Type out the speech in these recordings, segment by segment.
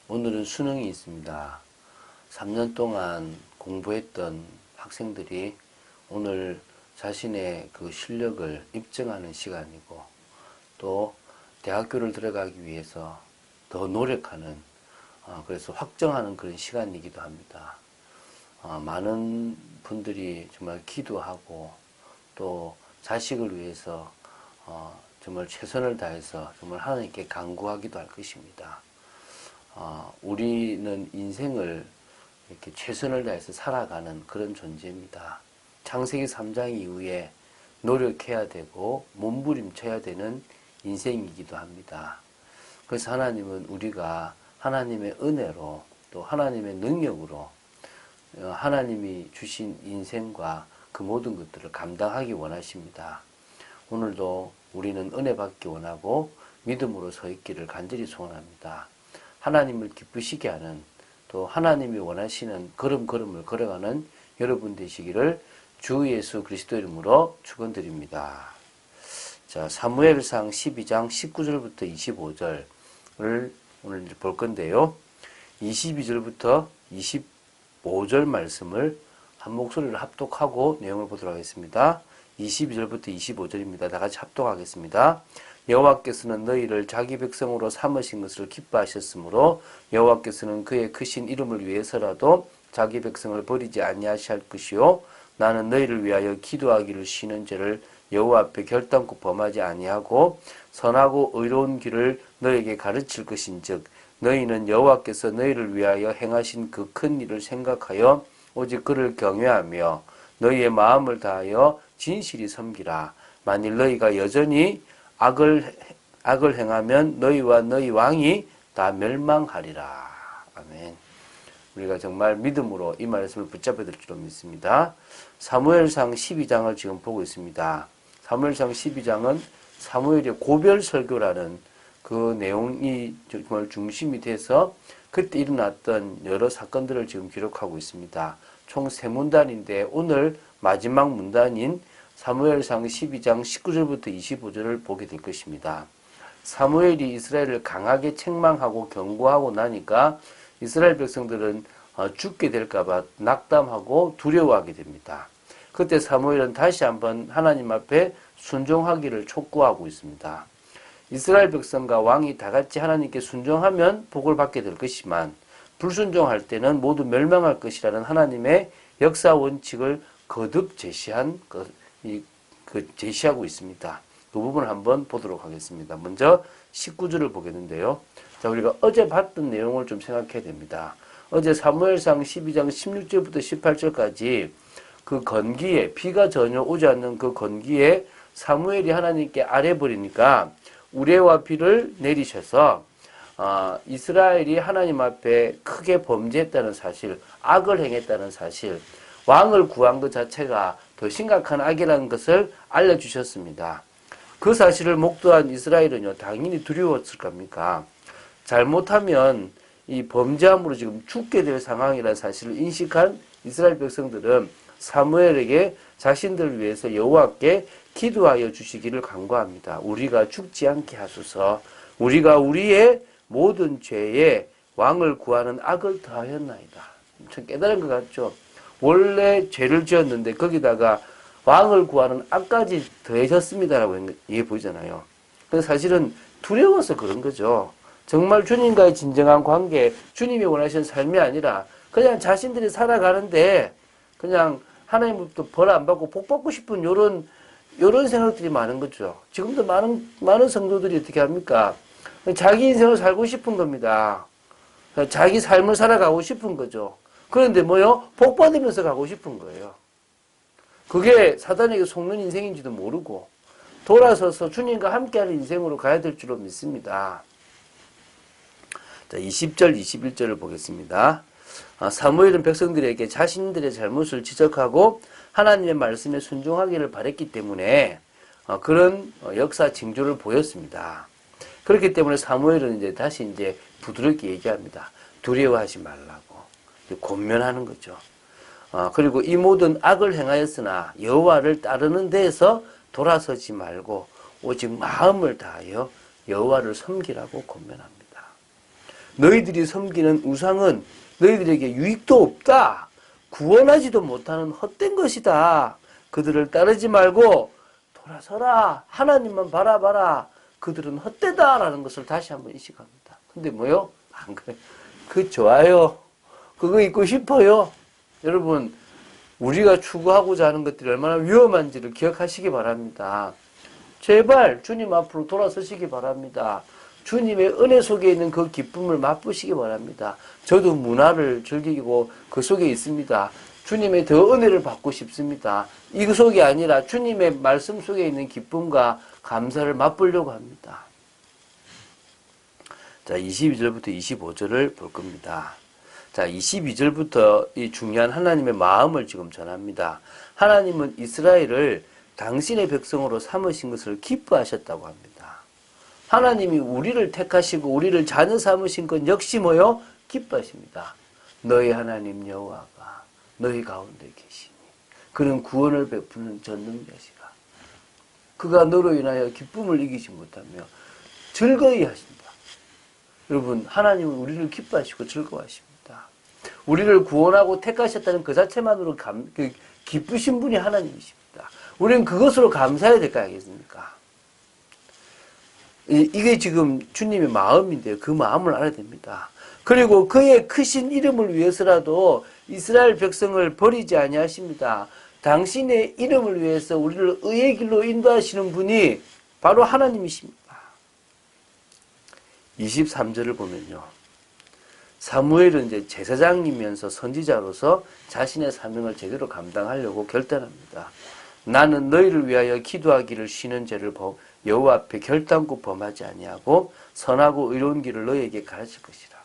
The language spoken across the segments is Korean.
오늘은 수능이 있습니다. 3년 동안 공부했던 학생들이 오늘 자신의 그 실력을 입증하는 시간이고, 또 대학교를 들어가기 위해서 더 노력하는, 그래서 확정하는 그런 시간이기도 합니다. 많은 분들이 정말 기도하고 또 자식을 위해서 정말 최선을 다해서 정말 하나님께 간구하기도 할 것입니다. 우리는 인생을 이렇게 최선을 다해서 살아가는 그런 존재입니다. 창세기 3장 이후에 노력해야 되고 몸부림쳐야 되는 인생이기도 합니다. 그래서 하나님은 우리가 하나님의 은혜로 또 하나님의 능력으로 하나님이 주신 인생과 그 모든 것들을 감당하기 원하십니다. 오늘도 우리는 은혜 받기 원하고 믿음으로 서 있기를 간절히 소원합니다. 하나님을 기쁘시게 하는, 또 하나님이 원하시는 걸음걸음을 걸어가는 여러분 되시기를 주 예수 그리스도 이름으로 축원드립니다. 자, 사무엘상 12장 19절부터 25절을 오늘 볼 건데요. 22절부터 25절 말씀을 한 목소리를 합독하고 내용을 보도록 하겠습니다. 22절부터 25절입니다. 다 같이 합독하겠습니다. 여호와께서는 너희를 자기 백성으로 삼으신 것을 기뻐하셨으므로 여호와께서는 그의 크신 이름을 위해서라도 자기 백성을 버리지 아니하실 것이요 나는 너희를 위하여 기도하기를 쉬는 죄를 여호와 앞에 결단코 범하지 아니하고 선하고 의로운 길을 너희에게 가르칠 것인즉 너희는 여호와께서 너희를 위하여 행하신 그 큰 일을 생각하여 오직 그를 경외하며 너희의 마음을 다하여 진실이 섬기라. 만일 너희가 여전히 악을 행하면 너희와 너희 왕이 다 멸망하리라. 아멘. 우리가 정말 믿음으로 이 말씀을 붙잡아야 될 줄로 믿습니다. 사무엘상 12장을 지금 보고 있습니다. 사무엘상 12장은 사무엘의 고별 설교라는 그 내용이 정말 중심이 돼서 그때 일어났던 여러 사건들을 지금 기록하고 있습니다. 총 3문단인데 오늘 마지막 문단인 사무엘상 12장 19절부터 25절을 보게 될 것입니다. 사무엘이 이스라엘을 강하게 책망하고 경고하고 나니까 이스라엘 백성들은 죽게 될까봐 낙담하고 두려워하게 됩니다. 그때 사무엘은 다시 한번 하나님 앞에 순종하기를 촉구하고 있습니다. 이스라엘 백성과 왕이 다 같이 하나님께 순종하면 복을 받게 될 것이지만 불순종할 때는 모두 멸망할 것이라는 하나님의 역사 원칙을 거듭 제시하고 있습니다. 그 부분을 한번 보도록 하겠습니다. 먼저 19절을 보겠는데요. 자, 우리가 어제 봤던 내용을 좀 생각해야 됩니다. 어제 사무엘상 12장 16절부터 18절까지 그 건기에, 비가 전혀 오지 않는 그 건기에 사무엘이 하나님께 아뢰버리니까 우레와 비를 내리셔서 이스라엘이 하나님 앞에 크게 범죄했다는 사실, 악을 행했다는 사실, 왕을 구한 것 자체가 더 심각한 악이라는 것을 알려주셨습니다. 그 사실을 목도한 이스라엘은요, 당연히 두려웠을 겁니까? 잘못하면 이 범죄함으로 지금 죽게 될 상황이라는 사실을 인식한 이스라엘 백성들은 사무엘에게 자신들을 위해서 여호와께 기도하여 주시기를 간구합니다. 우리가 죽지 않게 하소서. 우리가 우리의 모든 죄에 왕을 구하는 악을 더하였나이다. 참 깨달은 것 같죠? 원래 죄를 지었는데 거기다가 왕을 구하는 악까지 더해졌습니다라고 이게 보이잖아요. 근데 사실은 두려워서 그런 거죠. 정말 주님과의 진정한 관계, 주님이 원하시는 삶이 아니라 그냥 자신들이 살아가는데 그냥 하나님부터 벌 안 받고 복 받고 싶은 요런 생각들이 많은 거죠. 지금도 많은 성도들이 어떻게 합니까? 자기 인생을 살고 싶은 겁니다. 자기 삶을 살아가고 싶은 거죠. 그런데 뭐요? 복 받으면서 가고 싶은 거예요. 그게 사단에게 속는 인생인지도 모르고 돌아서서 주님과 함께하는 인생으로 가야 될 줄로 믿습니다. 자, 20절, 21절을 보겠습니다. 사무엘은 백성들에게 자신들의 잘못을 지적하고 하나님의 말씀에 순종하기를 바랬기 때문에 그런 역사 징조를 보였습니다. 그렇기 때문에 사무엘은 다시 부드럽게 얘기합니다. 두려워하지 말라고. 권면하는 거죠. 그리고 이 모든 악을 행하였으나 여호와를 따르는 데에서 돌아서지 말고 오직 마음을 다하여 여호와를 섬기라고 권면합니다. 너희들이 섬기는 우상은 너희들에게 유익도 없다. 구원하지도 못하는 헛된 것이다. 그들을 따르지 말고 돌아서라. 하나님만 바라봐라. 그들은 헛되다라는 것을 다시 한번 인식합니다. 근데 뭐요? 안 그래. 그 좋아요. 그거 입고 싶어요. 여러분, 우리가 추구하고자 하는 것들이 얼마나 위험한지를 기억하시기 바랍니다. 제발 주님 앞으로 돌아서시기 바랍니다. 주님의 은혜 속에 있는 그 기쁨을 맛보시기 바랍니다. 저도 문화를 즐기고 그 속에 있습니다. 주님의 더 은혜를 받고 싶습니다. 이 속이 아니라 주님의 말씀 속에 있는 기쁨과 감사를 맛보려고 합니다. 자, 22절부터 25절을 볼 겁니다. 자, 22절부터 이 중요한 하나님의 마음을 지금 전합니다. 하나님은 이스라엘을 당신의 백성으로 삼으신 것을 기뻐하셨다고 합니다. 하나님이 우리를 택하시고 우리를 자녀 삼으신 것 역시 뭐요? 기뻐하십니다. 너희 하나님 여호와가 너희 가운데 계시니 그는 구원을 베푸는 전능자시라. 그가 너로 인하여 기쁨을 이기지 못하며 즐거이 하신다. 여러분, 하나님은 우리를 기뻐하시고 즐거워하십니다. 우리를 구원하고 택하셨다는 그 자체만으로 기쁘신 분이 하나님이십니다. 우리는 그것으로 감사해야 될 거 아니겠습니까? 이게 지금 주님의 마음인데요. 그 마음을 알아야 됩니다. 그리고 그의 크신 이름을 위해서라도 이스라엘 백성을 버리지 아니하십니다. 당신의 이름을 위해서 우리를 의의 길로 인도하시는 분이 바로 하나님이십니다. 23절을 보면요. 사무엘은 이제 제사장이면서 선지자로서 자신의 사명을 제대로 감당하려고 결단합니다. 나는 너희를 위하여 기도하기를 쉬는 죄를 여호와 앞에 결단코 범하지 아니하고 선하고 의로운 길을 너희에게 가르칠 것이라.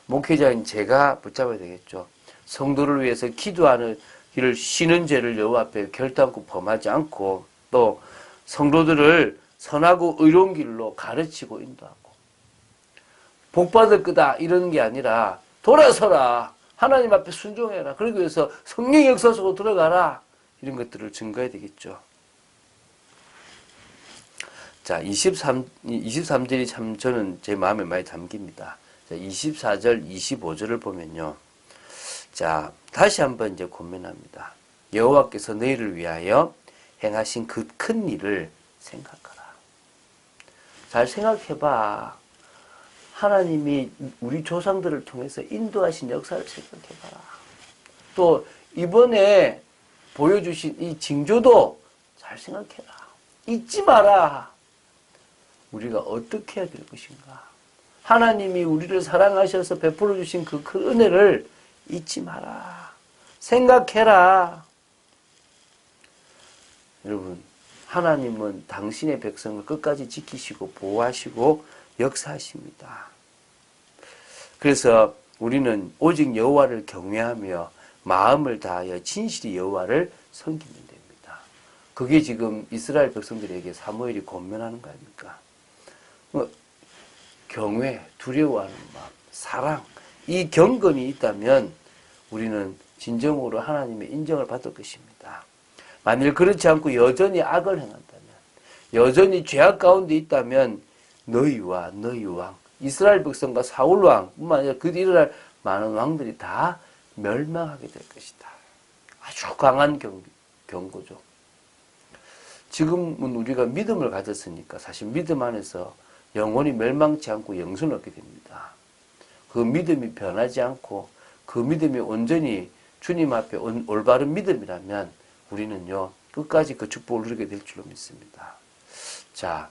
목회자인 제가 붙잡아야 되겠죠. 성도를 위해서 기도하는 길을 쉬는 죄를 여호와 앞에 결단코 범하지 않고 또 성도들을 선하고 의로운 길로 가르치고 인도하고 복받을 거다 이러는 게 아니라 돌아서라. 하나님 앞에 순종해라. 그러기 위해서 성령의 역사 속으로 들어가라. 이런 것들을 증거해야 되겠죠. 자, 23절이 참 저는 제 마음에 많이 담깁니다. 자, 24절, 25절을 보면요. 자, 다시 한번 이제 권면합니다. 여호와께서 너희를 위하여 행하신 그 큰 일을 생각하라. 잘 생각해봐. 하나님이 우리 조상들을 통해서 인도하신 역사를 생각해봐라. 또 이번에 보여주신 이 징조도 잘 생각해라. 잊지 마라. 우리가 어떻게 해야 될 것인가. 하나님이 우리를 사랑하셔서 베풀어 주신 그 큰 은혜를 잊지 마라. 생각해라. 여러분, 하나님은 당신의 백성을 끝까지 지키시고 보호하시고 역사하십니다. 그래서 우리는 오직 여호와를 경외하며 마음을 다하여 진실히 여호와를 섬기면 됩니다. 그게 지금 이스라엘 백성들에게 사무엘이 권면하는 거 아닙니까? 경외, 두려워하는 마음, 사랑, 이 경건이 있다면 우리는 진정으로 하나님의 인정을 받을 것입니다. 만일 그렇지 않고 여전히 악을 행한다면, 여전히 죄악 가운데 있다면 너희와 너희 왕, 이스라엘 백성과 사울 왕뿐만 아니라 그 일어날 많은 왕들이 다 멸망하게 될 것이다. 아주 강한 경고죠. 지금은 우리가 믿음을 가졌으니까 사실 믿음 안에서 영원히 멸망치 않고 영생을 얻게 됩니다. 그 믿음이 변하지 않고 그 믿음이 온전히 주님 앞에 올바른 믿음이라면 우리는요 끝까지 그 축복을 누리게 될 줄로 믿습니다. 자,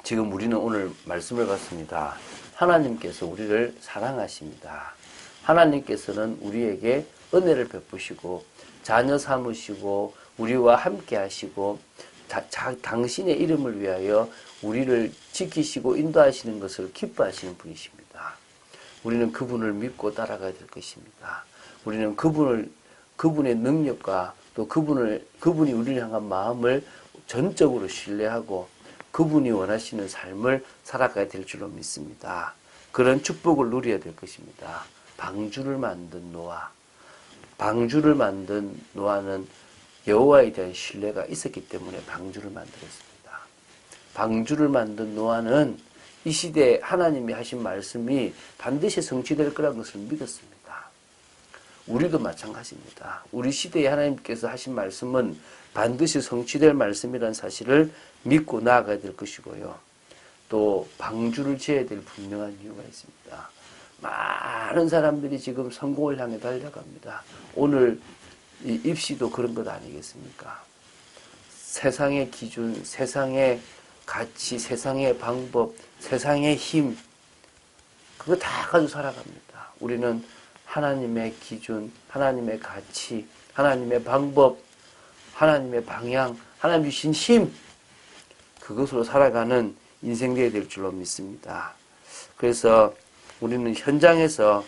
지금 우리는 오늘 말씀을 봤습니다. 하나님께서 우리를 사랑하십니다. 하나님께서는 우리에게 은혜를 베푸시고 자녀 삼으시고 우리와 함께 하시고 당신의 이름을 위하여 우리를 지키시고 인도하시는 것을 기뻐하시는 분이십니다. 우리는 그분을 믿고 따라가야 될 것입니다. 우리는 그분의 능력과 또 그분이 우리를 향한 마음을 전적으로 신뢰하고 그분이 원하시는 삶을 살아가야 될 줄로 믿습니다. 그런 축복을 누려야 될 것입니다. 방주를 만든 노아는 여호와에 대한 신뢰가 있었기 때문에 방주를 만들었습니다. 방주를 만든 노아는 이 시대에 하나님이 하신 말씀이 반드시 성취될 거라는 것을 믿었습니다. 우리도 마찬가지입니다. 우리 시대에 하나님께서 하신 말씀은 반드시 성취될 말씀이라는 사실을 믿고 나아가야 될 것이고요. 또 방주를 지어야 될 분명한 이유가 있습니다. 많은 사람들이 지금 성공을 향해 달려갑니다. 오늘 이 입시도 그런 것 아니겠습니까? 세상의 기준, 세상의 가치, 세상의 방법, 세상의 힘, 그거 다 가지고 살아갑니다. 우리는 하나님의 기준, 하나님의 가치, 하나님의 방법, 하나님의 방향, 하나님 주신 힘, 그것으로 살아가는 인생 되어야 될 줄로 믿습니다. 그래서 우리는 현장에서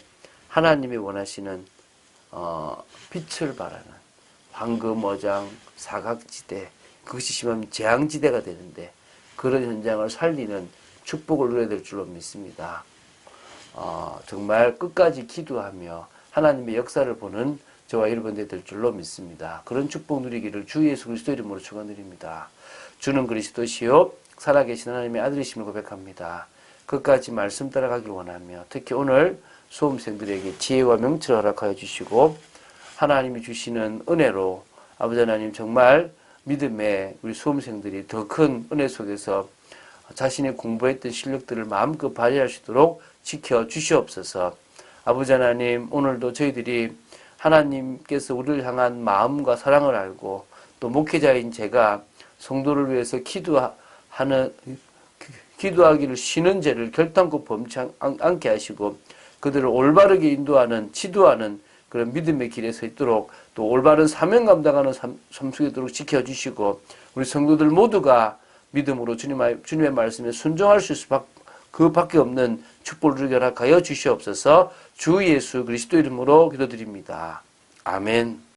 하나님이 원하시는 빛을 발하는 황금어장, 사각지대, 그것이 심하면 재앙지대가 되는데 그런 현장을 살리는 축복을 누려야 될 줄로 믿습니다. 정말 끝까지 기도하며 하나님의 역사를 보는 저와 여러분들 될 줄로 믿습니다. 그런 축복 누리기를 주 예수 그리스도 이름으로 축원드립니다. 주는 그리스도시요 살아계신 하나님의 아들이심을 고백합니다. 끝까지 말씀 따라가길 원하며 특히 오늘 수험생들에게 지혜와 명철을 허락하여 주시고 하나님이 주시는 은혜로 아버지 하나님 정말 믿음의 우리 수험생들이 더 큰 은혜 속에서 자신이 공부했던 실력들을 마음껏 발휘할 수 있도록 지켜 주시옵소서. 아버지 하나님 오늘도 저희들이 하나님께서 우리를 향한 마음과 사랑을 알고 또 목회자인 제가 성도를 위해서 기도하기를 쉬는 죄를 결단코 범치 않게 하시고 그들을 올바르게 인도하는 지도하는 그런 믿음의 길에 서 있도록 또 올바른 사명 감당하는 삶 속에 있도록 지켜주시고 우리 성도들 모두가 믿음으로 주님의 말씀에 순종할 수 있을 그 밖에 없는 축복을 누리게 허락하여 주시옵소서. 주 예수 그리스도 이름으로 기도드립니다. 아멘.